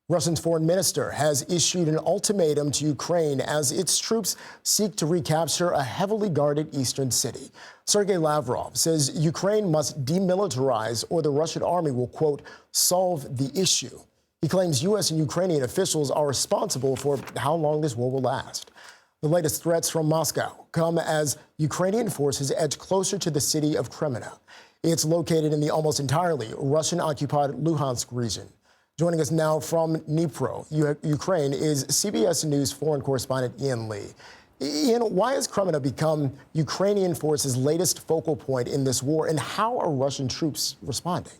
Russia's foreign minister has issued an ultimatum to Ukraine as its troops seek to recapture a heavily guarded eastern city. Sergei Lavrov says Ukraine must demilitarize or the Russian army will, quote, solve the issue. He claims U.S. and Ukrainian officials are responsible for how long this war will last. The latest threats from Moscow come as Ukrainian forces edge closer to the city of Kreminna. It's located in the almost entirely Russian-occupied Luhansk region. Joining us now from Dnipro, Ukraine, is CBS News foreign correspondent Ian Lee. Ian, why has Kreminna become Ukrainian forces' latest focal point in this war, and how are Russian troops responding?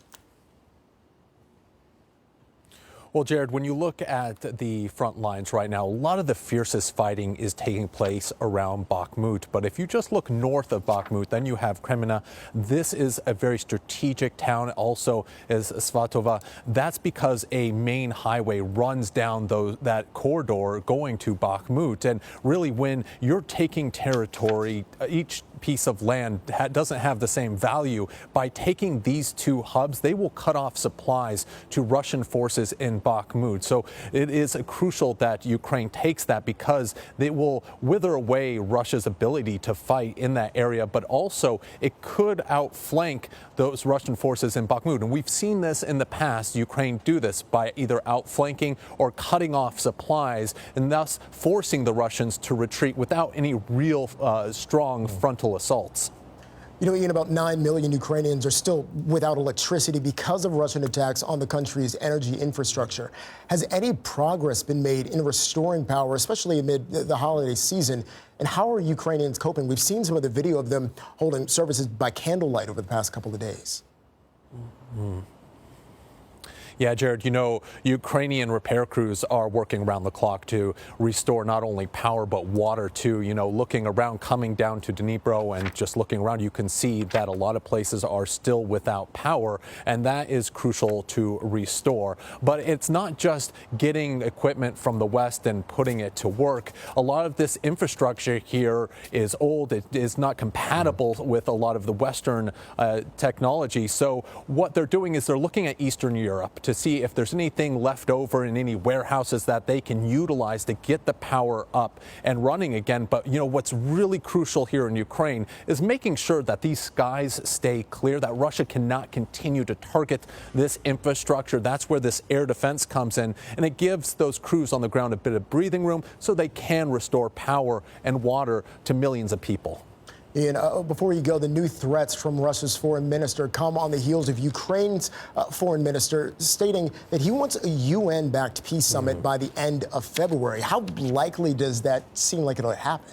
Well, Jared, when you look at the front lines right now, a lot of the fiercest fighting is taking place around Bakhmut. But if you just look north of Bakhmut, then you have Kreminna. This is a very strategic town, also is Svatova. That's because a main highway runs down that corridor going to Bakhmut. And really, when you're taking territory, each piece of land doesn't have the same value. By taking these two hubs, they will cut off supplies to Russian forces in Bakhmut. So it is crucial that Ukraine takes that because they will wither away Russia's ability to fight in that area, but also it could outflank those Russian forces in Bakhmut. And we've seen this in the past, Ukraine do this by either outflanking or cutting off supplies and thus forcing the Russians to retreat without any real strong frontal assaults. You know, Ian, about 9 million Ukrainians are still without electricity because of Russian attacks on the country's energy infrastructure. Has any progress been made in restoring power, especially amid the holiday season? And how are Ukrainians coping? We've seen some of the video of them holding services by candlelight over the past couple of days. Mm-hmm. Yeah, Jared, you know, Ukrainian repair crews are working around the clock to restore not only power but water too. You know, looking around, coming down to Dnipro and just looking around, you can see that a lot of places are still without power, and that is crucial to restore. But it's not just getting equipment from the West and putting it to work. A lot of this infrastructure here is old. It is not compatible with a lot of the Western technology. So what they're doing is they're looking at Eastern Europe to see if there's anything left over in any warehouses that they can utilize to get the power up and running again. But, you know, what's really crucial here in Ukraine is making sure that these skies stay clear, that Russia cannot continue to target this infrastructure. That's where this air defense comes in, and it gives those crews on the ground a bit of breathing room so they can restore power and water to millions of people. Ian, before you go, the new threats from Russia's foreign minister come on the heels of Ukraine's foreign minister stating that he wants a UN-backed peace summit by the end of February. How likely does that seem like it'll happen?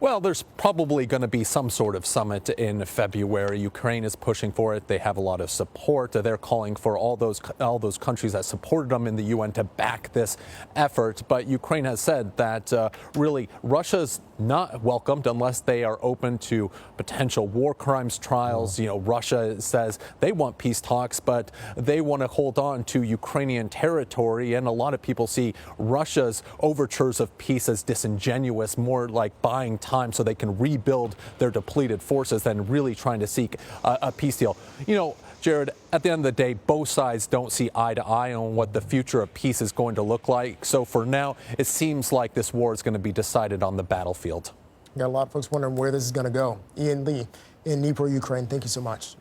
Well, there's probably going to be some sort of summit in February. Ukraine is pushing for it. They have a lot of support. They're calling for all those countries that supported them in the UN to back this effort. But Ukraine has said that really Russia's not welcomed unless they are open to potential war crimes trials. You know, Russia says they want peace talks, but they want to hold on to Ukrainian territory. And a lot of people see Russia's overtures of peace as disingenuous, more like buying time so they can rebuild their depleted forces than really trying to seek a peace deal. You know, Jared, at the end of the day, both sides don't see eye to eye on what the future of peace is going to look like. So for now, it seems like this war is going to be decided on the battlefield. Got a lot of folks wondering where this is going to go. Ian Lee in Dnipro, Ukraine, thank you so much.